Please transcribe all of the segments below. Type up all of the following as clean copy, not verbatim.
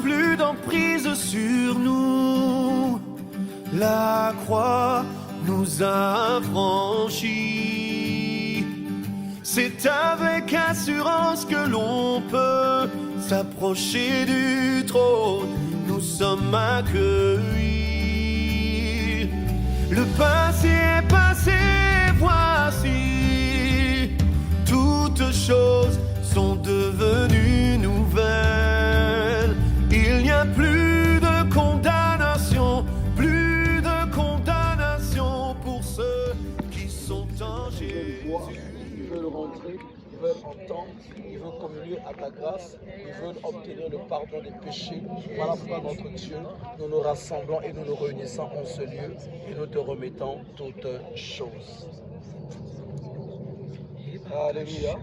plus d'emprise sur nous. La croix nous a affranchis. C'est avec assurance que l'on peut s'approcher du trône. Nous sommes accueillis. Le passé est passé, voici. Toutes choses sont devenues nouvelles. Il n'y a plus de condamnation, plus de condamnation pour ceux qui sont en Jésus. Ils veulent rentrer, ils veulent entendre, ils veulent communier à ta grâce, ils veulent obtenir le pardon des péchés. Voilà pourquoi notre Dieu, nous nous rassemblons et nous nous réunissons en ce lieu et nous te remettons toutes choses. Alléluia.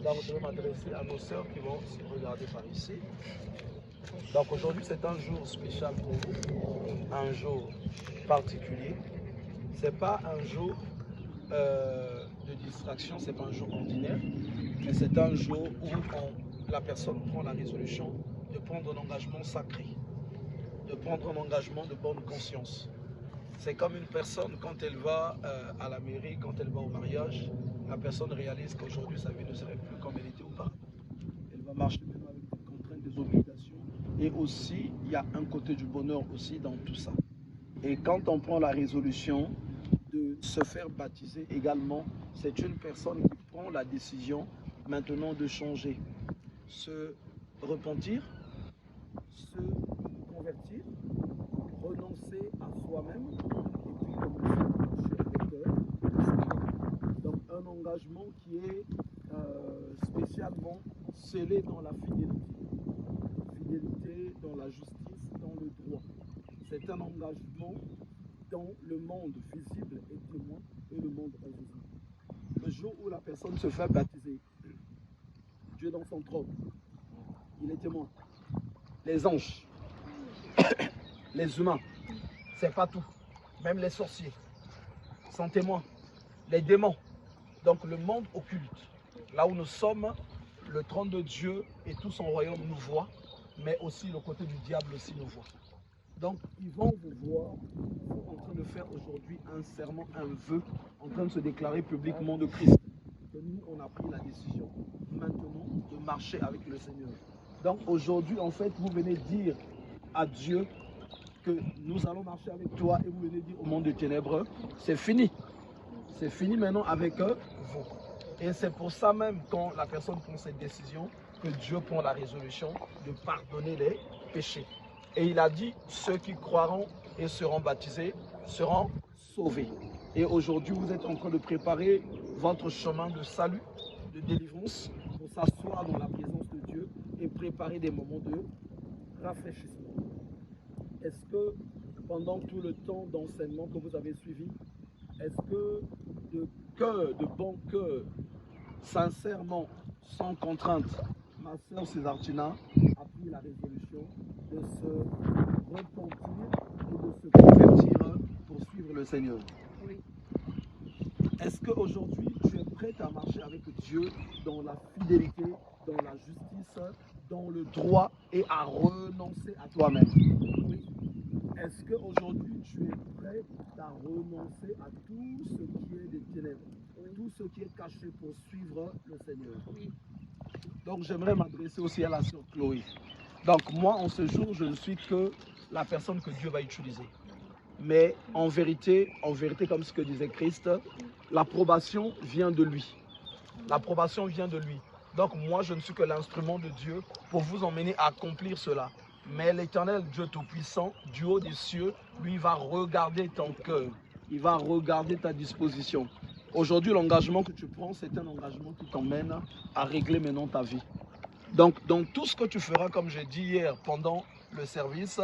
Donc je vais m'adresser à nos sœurs qui vont se regarder par ici. Donc aujourd'hui c'est un jour spécial pour vous, un jour particulier. C'est pas un jour de distraction, c'est pas un jour ordinaire, mais c'est un jour où la personne prend la résolution de prendre un engagement sacré, de prendre un engagement de bonne conscience. C'est comme une personne quand elle va à la mairie, quand elle va au mariage, la personne réalise qu'aujourd'hui sa vie ne serait plus comme elle était auparavant. Elle va marcher même avec des contraintes, des obligations, et aussi il y a un côté du bonheur aussi dans tout ça. Et quand on prend la résolution de se faire baptiser également, c'est une personne qui prend la décision maintenant de changer, se repentir, se convertir, renoncer à soi-même et puis commencer à marcher avec le Seigneur. Donc un engagement qui est spécialement scellé dans la fidélité dans la justice, dans le droit. C'est un engagement dans le monde visible et témoin et le monde invisible. Le jour où la personne se fait baptiser, Dieu dans son trône, il est témoin. Les anges, les humains, c'est pas tout. Même les sorciers sont témoins. Les démons, donc le monde occulte. Là où nous sommes, le trône de Dieu et tout son royaume nous voient, mais aussi le côté du diable aussi nous voit. Donc, ils vont vous voir, ils sont en train de faire aujourd'hui un serment, un vœu, en train de se déclarer publiquement de Christ. Et nous, on a pris la décision maintenant de marcher avec le Seigneur. Donc, aujourd'hui, en fait, vous venez dire à Dieu que nous allons marcher avec toi et vous venez dire au monde des ténèbres, c'est fini. C'est fini maintenant avec vous. Et c'est pour ça même, quand la personne prend cette décision, que Dieu prend la résolution de pardonner les péchés. Et il a dit, ceux qui croiront et seront baptisés seront sauvés. Et aujourd'hui, vous êtes en train de préparer votre chemin de salut, de délivrance, pour s'asseoir dans la présence de Dieu et préparer des moments de rafraîchissement. Est-ce que pendant tout le temps d'enseignement que vous avez suivi, est-ce que de cœur, de bon cœur, sincèrement, sans contrainte, ma sœur Césartina a pris la résolution de se repentir et de se convertir pour suivre le Seigneur? Oui. Est-ce qu'aujourd'hui, tu es prête à marcher avec Dieu dans la fidélité, dans la justice, dans le droit et à renoncer à toi-même? Oui. Est-ce qu'aujourd'hui, tu es prêt à renoncer à tout ce qui est des ténèbres, oui, tout ce qui est caché pour suivre le Seigneur? Oui. Donc, j'aimerais m'adresser aussi à la sœur Chloé. Donc, moi, en ce jour, je ne suis que la personne que Dieu va utiliser. Mais en vérité, comme ce que disait Christ, l'approbation vient de lui. L'approbation vient de lui. Donc, moi, je ne suis que l'instrument de Dieu pour vous emmener à accomplir cela. Mais l'Éternel, Dieu Tout-Puissant, du haut des cieux, lui va regarder ton cœur. Il va regarder ta disposition. Aujourd'hui, l'engagement que tu prends, c'est un engagement qui t'emmène à régler maintenant ta vie. Donc, dans tout ce que tu feras, comme j'ai dit hier pendant le service,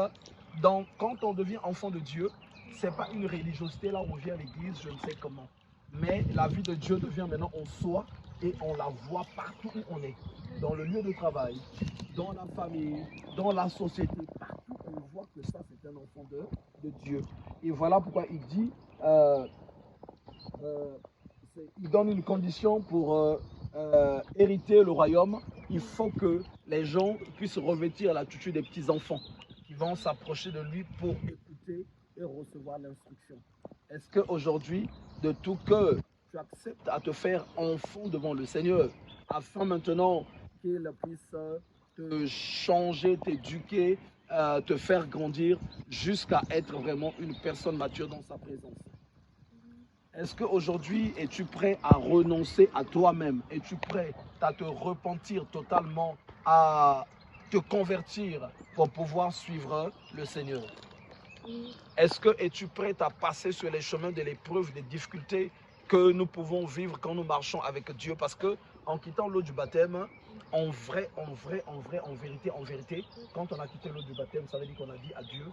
quand on devient enfant de Dieu, ce n'est pas une religiosité, là on vient à l'église, je ne sais comment. Mais la vie de Dieu devient maintenant en soi et on la voit partout où on est. Dans le lieu de travail, dans la famille, dans la société, partout on voit que ça c'est un enfant de Dieu. Et voilà pourquoi il dit, il donne une condition pour hériter le royaume. Il faut que les gens puissent revêtir l'attitude des petits-enfants qui vont s'approcher de lui pour écouter et recevoir l'instruction. Est-ce qu'aujourd'hui, de tout cœur, tu acceptes à te faire enfant devant le Seigneur afin maintenant qu'il puisse te changer, t'éduquer, te faire grandir jusqu'à être vraiment une personne mature dans sa présence? Est-ce qu'aujourd'hui, es-tu prêt à renoncer à toi-même? Es-tu prêt à te repentir totalement, à te convertir pour pouvoir suivre le Seigneur? Est-ce que es-tu prêt à passer sur les chemins de l'épreuve, des difficultés que nous pouvons vivre quand nous marchons avec Dieu? Parce que en quittant l'eau du baptême, en vérité, quand on a quitté l'eau du baptême, ça veut dire qu'on a dit à Dieu,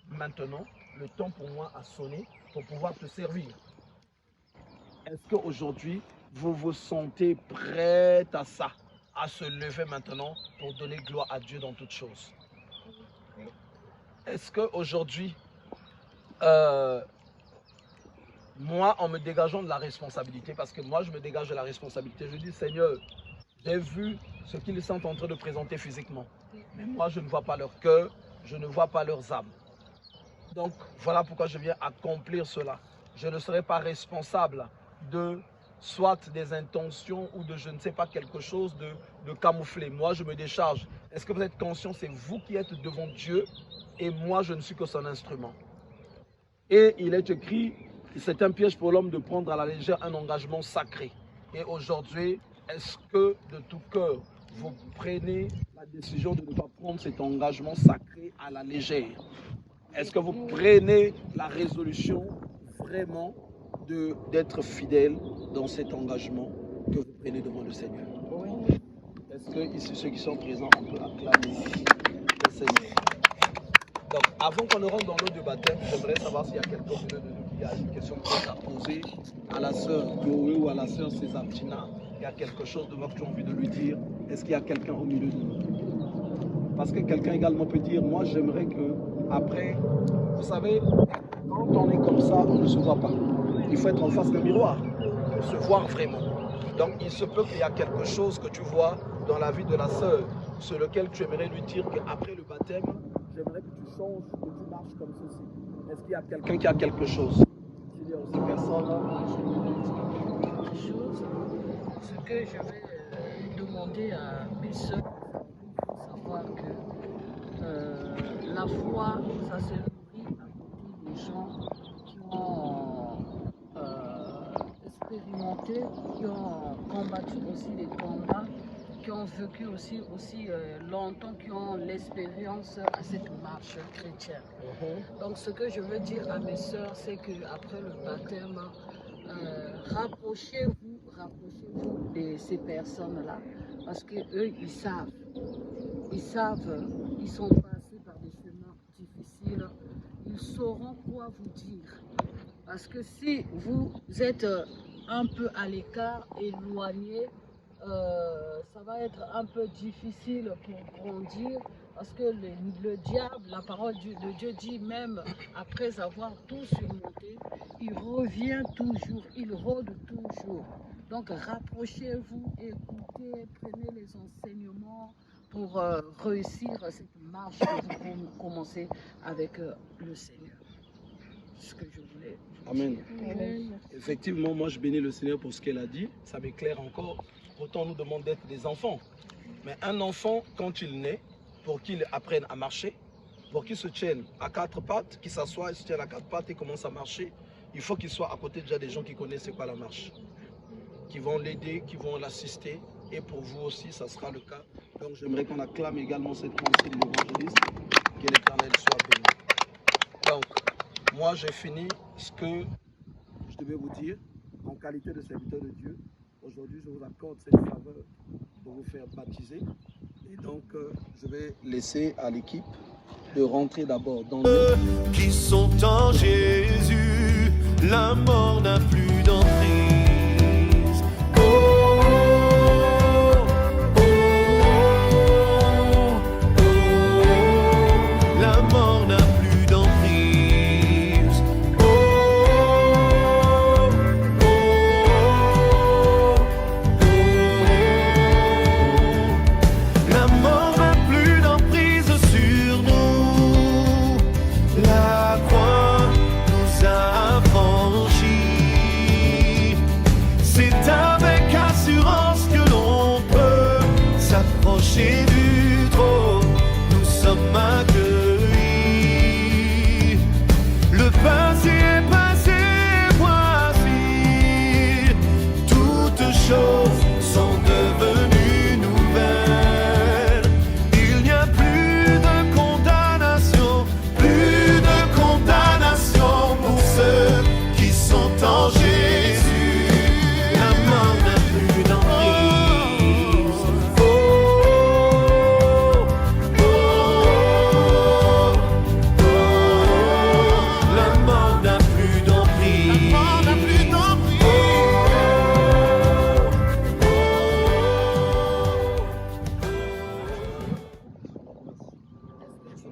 maintenant, le temps pour moi a sonné pour pouvoir te servir. Est-ce qu'aujourd'hui, vous vous sentez prête à ça, à se lever maintenant pour donner gloire à Dieu dans toutes choses? Est-ce qu'aujourd'hui, moi, en me dégageant de la responsabilité, parce que moi, je me dégage de la responsabilité, je dis, Seigneur, j'ai vu ce qu'ils sont en train de présenter physiquement, mais moi, je ne vois pas leur cœur, je ne vois pas leurs âmes. Donc, voilà pourquoi je viens accomplir cela. Je ne serai pas responsable de soit des intentions ou de je ne sais pas quelque chose de camouflé. Moi, je me décharge. Est-ce que vous êtes conscient? C'est vous qui êtes devant Dieu et moi, je ne suis que son instrument. Et il est écrit, c'est un piège pour l'homme de prendre à la légère un engagement sacré. Et aujourd'hui, est-ce que de tout cœur, vous prenez la décision de ne pas prendre cet engagement sacré à la légère? Est-ce que vous prenez la résolution vraiment d'être fidèle dans cet engagement que vous prenez devant le Seigneur? Oui. Est-ce que ici, ceux qui sont présents, on peut acclamer le Seigneur? Donc, avant qu'on ne rentre dans l'eau du baptême, j'aimerais savoir s'il y a quelqu'un de nous qui a une question à poser à la sœur Chloé ou à la sœur Césartina. Il y a quelque chose de moi que tu as envie de lui dire. Est-ce qu'il y a quelqu'un au milieu de nous? Parce que quelqu'un également peut dire, moi j'aimerais que, après, vous savez, quand on est comme ça, on ne se voit pas. Il faut être en face d'un miroir pour se voir vraiment. Donc il se peut qu'il y a quelque chose que tu vois dans la vie de la sœur sur lequel tu aimerais lui dire qu'après le baptême, j'aimerais que tu changes, que tu marches comme ceci. Est-ce qu'il y a quelqu'un qui a quelque chose? Il y a aussi personne là. Quelque chose, ce que je vais demander à mes soeurs, il faut savoir que la foi, ça se nourrit à côté des gens qui ont expérimenté, qui ont combattu aussi les combats, qui ont vécu aussi longtemps, qui ont l'expérience à cette marche chrétienne. Donc ce que je veux dire à mes sœurs, c'est qu'après le baptême, rapprochez-vous de ces personnes-là, parce qu'eux, ils savent, ils sont passés par des chemins difficiles, ils sauront quoi vous dire. Parce que si vous êtes un peu à l'écart, éloigné, ça va être un peu difficile pour grandir, parce que le diable, la parole de Dieu dit, même après avoir tout surmonté, il revient toujours, il rôde toujours. Donc rapprochez-vous, écoutez, prenez les enseignements pour réussir cette marche que vous commencez avec le Seigneur. C'est ce que je voulais vous Amen. dire. Amen. Effectivement, moi je bénis le Seigneur pour ce qu'elle a dit, ça m'éclaire encore. Autant on nous demande d'être des enfants. Mais un enfant, quand il naît, pour qu'il apprenne à marcher, pour qu'il se tienne à quatre pattes, qu'il s'assoie, il se tienne à quatre pattes et commence à marcher, il faut qu'il soit à côté déjà des gens qui connaissent c'est quoi la marche, qui vont l'aider, qui vont l'assister. Et pour vous aussi, ça sera le cas. Donc j'aimerais qu'on acclame également cette pensée de l'évangéliste, que l'Éternel soit béni. Donc, moi j'ai fini ce que je devais vous dire en qualité de serviteur de Dieu. Aujourd'hui, je vous accorde cette faveur de vous faire baptiser. Et donc, je vais laisser à l'équipe de rentrer d'abord dans le... Qui sont en Jésus, la mort n'a plus d'emprise. Oh, oh, oh, oh, la mort n'a plus d'emprise. Oh, oh, oh, la mort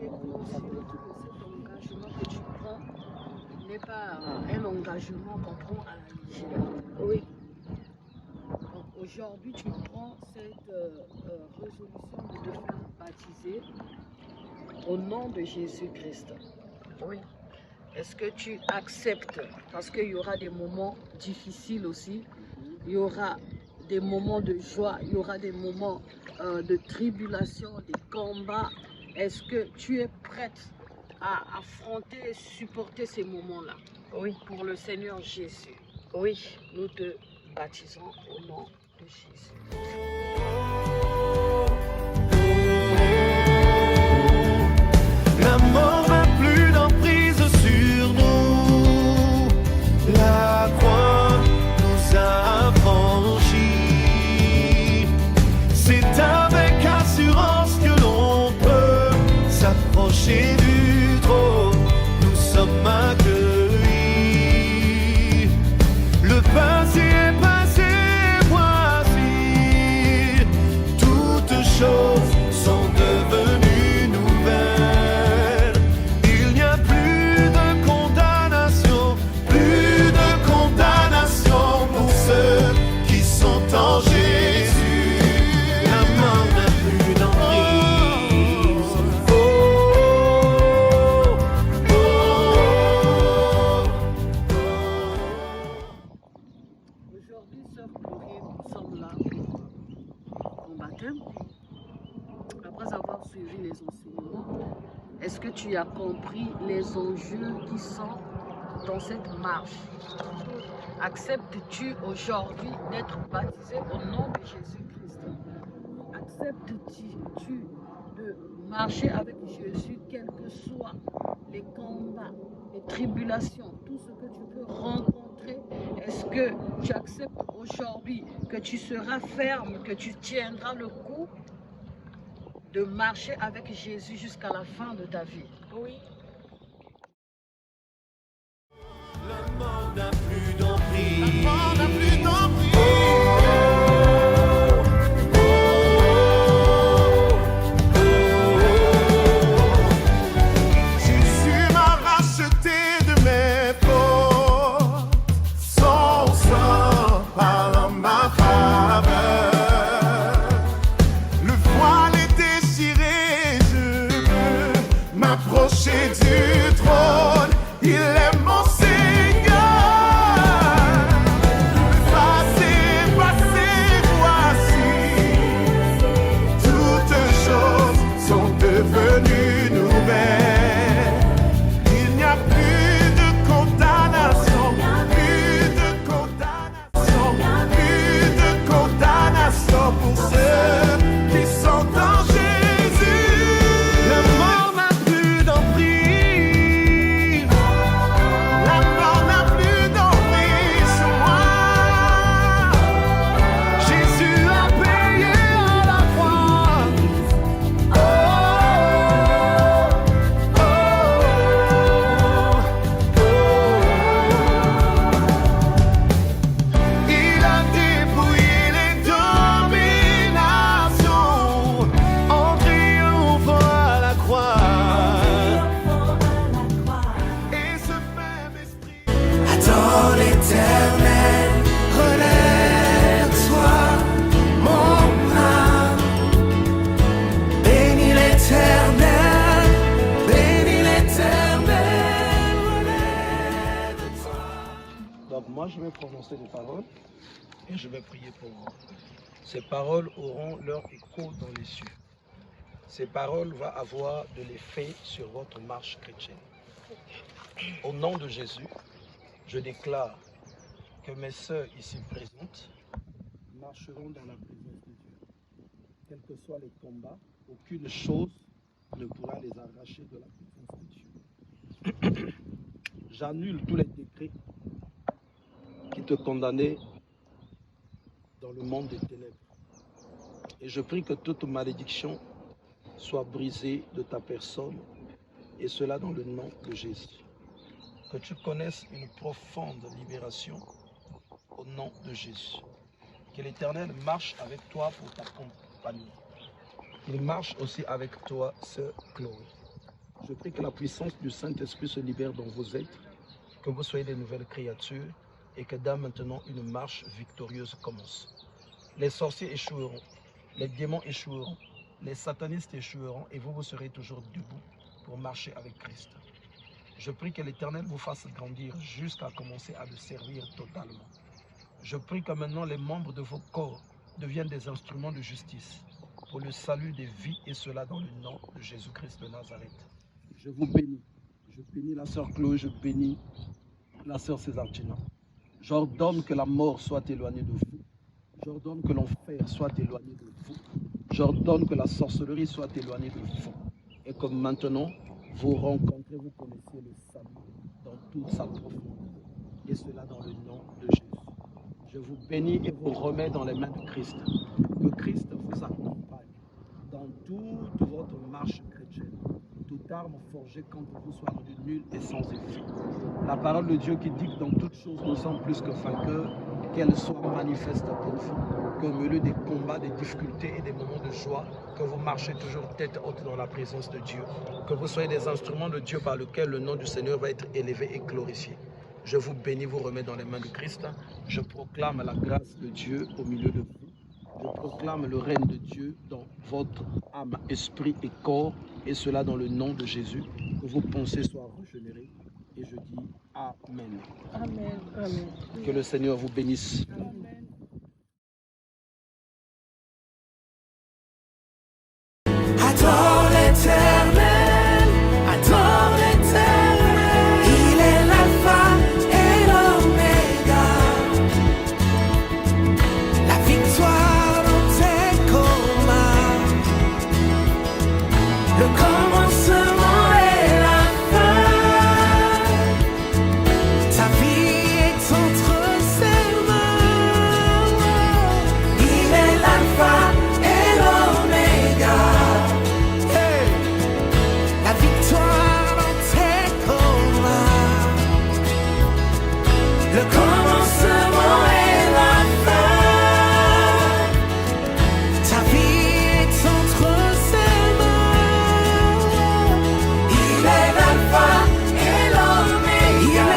es conscient que cet engagement que tu prends n'est pas un engagement qu'on prend à la légère. Oui. Donc aujourd'hui, tu prends cette résolution de te faire baptiser au nom de Jésus-Christ. Oui. Est-ce que tu acceptes? Parce qu'il y aura des moments difficiles aussi. Il y aura des moments de joie, il y aura des moments de tribulation, des combats. Est-ce que tu es prête à affronter et supporter ces moments-là? Oui. Pour le Seigneur Jésus. Oui. Nous te baptisons au nom de Jésus. La mort n'a plus d'emprise sur nous. La croix nous a franchis. C'est avec assurance que l'on peut s'approcher du trône. Nous sommes accueillis. Le passé est passé, voici. Toutes choses sont devenues nouvelles. Il n'y a plus de condamnation, pour ceux qui sont en Jésus. La mort n'a plus d'emprise. Oh, oh, oh, Aujourd'hui, sœur Chloé, nous sommes là pour ton baptême. Après avoir suivi les enseignements, est-ce que tu as compris les enjeux qui sont dans cette marche? Acceptes-tu aujourd'hui d'être baptisé au nom de Jésus-Christ? Acceptes-tu de marcher avec Jésus, quels que soient les combats, les tribulations, tout ce que tu peux rencontrer? Est-ce que tu acceptes aujourd'hui que tu seras ferme, que tu tiendras le coup de marcher avec Jésus jusqu'à la fin de ta vie? Oui. la mort n'a plus d'emprise. Jésus m'a racheté de mes fautes. Son sang parle en ma faveur. Le voile est déchiré, je peux m'approcher du trône. Il est mon Seigneur. Le passé, voici. Toutes choses sont devenues nouvelles. Il n'y a plus de condamnation, plus de condamnation pour ceux qui sont en Jésus. La mort n'a plus d'emprise. La mort n'a plus d'emprise sur moi. Jésus a payé à la croix. Oh, oh, oh, oh. Il a dépouillé les dominations en triomphant à la croix. Et ce même esprit. Attends l'éternel, relève-toi, mon âme. Bénis l'éternel, relève-toi. Donc moi, je vais prononcer des paroles et je vais prier pour vous. Ces paroles auront leur écho dans les cieux. Ces paroles vont avoir de l'effet sur votre marche chrétienne. Au nom de Jésus, je déclare que mes sœurs ici présentes marcheront dans la présence de Dieu. Quels que soient les combats, aucune chose ne pourra les arracher de la présence de Dieu. J'annule tous les décrets qui te condamnaient dans le monde des ténèbres. Et je prie que toute malédiction soit brisée de ta personne, et cela dans le nom de Jésus. Que tu connaisses une profonde libération au nom de Jésus. Que l'Éternel marche avec toi pour t'accompagner. Il marche aussi avec toi, sœur Chloé. Je prie que la puissance du Saint-Esprit se libère dans vos êtres, que vous soyez des nouvelles créatures et que dès maintenant une marche victorieuse commence. Les sorciers échoueront, les démons échoueront, les satanistes échoueront et vous serez toujours debout pour marcher avec Christ. Je prie que l'Éternel vous fasse grandir jusqu'à commencer à le servir totalement. Je prie que maintenant les membres de vos corps deviennent des instruments de justice pour le salut des vies et cela dans le nom de Jésus-Christ de Nazareth. Je vous bénis. Je bénis la sœur Chloé, je bénis la sœur Césartina. J'ordonne que la mort soit éloignée de vous. J'ordonne que l'enfer soit éloigné de vous. J'ordonne que la sorcellerie soit éloignée de vous. Et que maintenant, vous rencontrez, vous connaissez le salut dans toute sa profondeur. Et cela dans le nom de Jésus. Je vous bénis et vous remets dans les mains de Christ. Que Christ vous accompagne dans toute votre marche chrétienne. Toute arme forgée contre vous soit rendue nulle et sans effet. La parole de Dieu qui dit que dans toutes choses nous sommes plus que vainqueurs, qu'elle soit manifeste pour vous. Que au milieu des combats, des difficultés et des moments de joie, que vous marchez toujours tête haute dans la présence de Dieu. Que vous soyez des instruments de Dieu par lesquels le nom du Seigneur va être élevé et glorifié. Je vous bénis, vous remets dans les mains de Christ. Je proclame la grâce de Dieu au milieu de vous. Je proclame le règne de Dieu dans votre âme, esprit et corps, et cela dans le nom de Jésus. Que vos pensées soient régénérées. Et je dis Amen. Amen. Amen. Que le Seigneur vous bénisse. Amen. Adore l'Éternel, adore l'Éternel. Il est l'alpha et l'oméga. La victoire dans tes combats. Le commencement et la fin. Ta vie est entre ses mains. Il est l'alpha et l'oméga. La victoire dans tes combats. Le commencement et la fin. Ta vie est entre ses mains. Il est l'alpha et l'oméga.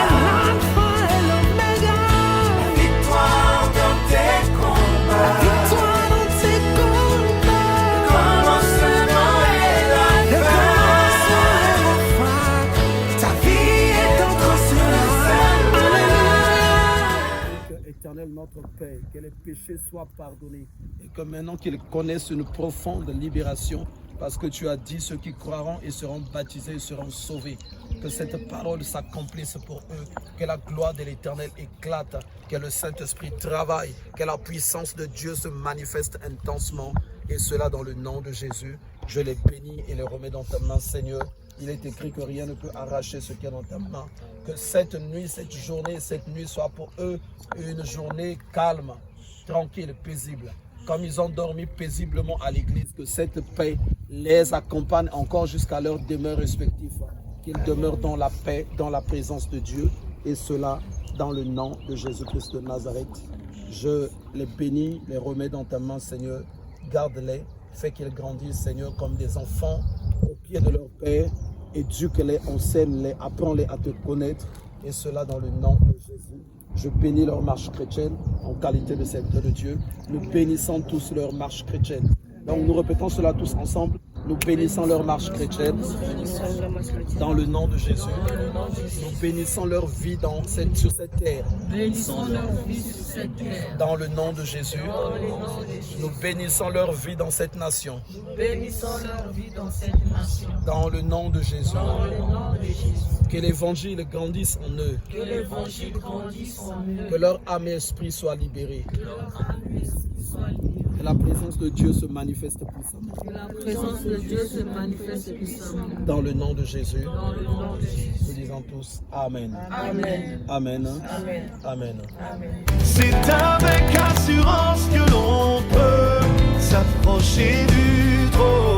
La victoire dans tes combats. La victoire dans tes combats. Le commencement et la fin. Ta vie est entre ses mains. Éternel notre Père, que les péchés soient pardonnés et que maintenant qu'ils connaissent une profonde libération parce que tu as dit ceux qui croiront et seront baptisés seront sauvés. Que cette parole s'accomplisse pour eux, que la gloire de l'Éternel éclate, que le Saint-Esprit travaille, que la puissance de Dieu se manifeste intensement et cela dans le nom de Jésus. Je les bénis et les remets dans ta main, Seigneur. Il est écrit que rien ne peut arracher ce qui est dans ta main. Que cette nuit, cette journée, cette nuit soit pour eux une journée calme, tranquille, paisible. Comme ils ont dormi paisiblement à l'église, que cette paix les accompagne encore jusqu'à leur demeure respective. Qu'ils demeurent dans la paix, dans la présence de Dieu. Et cela dans le nom de Jésus-Christ de Nazareth. Je les bénis, les remets dans ta main, Seigneur. Garde-les, fais qu'ils grandissent, Seigneur, comme des enfants au pied de leur Père. Éduque-les, enseigne-les, apprends-les à te connaître. Et cela dans le nom de Jésus. Je bénis leur marche chrétienne en qualité de serviteur de Dieu. Nous bénissons tous leur marche chrétienne. Donc nous répétons cela tous ensemble. Nous bénissons leur marche chrétienne dans le nom de Jésus. Nous bénissons leur vie sur cette terre. Bénissons leur vie sur cette terre. Dans le nom de Jésus. Nous bénissons leur vie dans cette nation. Bénissons leur vie dans cette nation. Dans le nom de Jésus. Dans le nom de Jésus. Que l'évangile grandisse en eux. Que l'évangile grandisse en eux. Que leur âme et esprit soient libérés. Que leur âme et esprit soient libérés. Que la présence de Dieu se manifeste puissamment. Que la présence de Dieu se manifeste puissamment. Dans le nom de Jésus. Dans le nom de Jésus. Nous disons tous Amen. Amen. Amen. Amen. Amen. Amen. C'est avec assurance que l'on peut s'approcher du trône.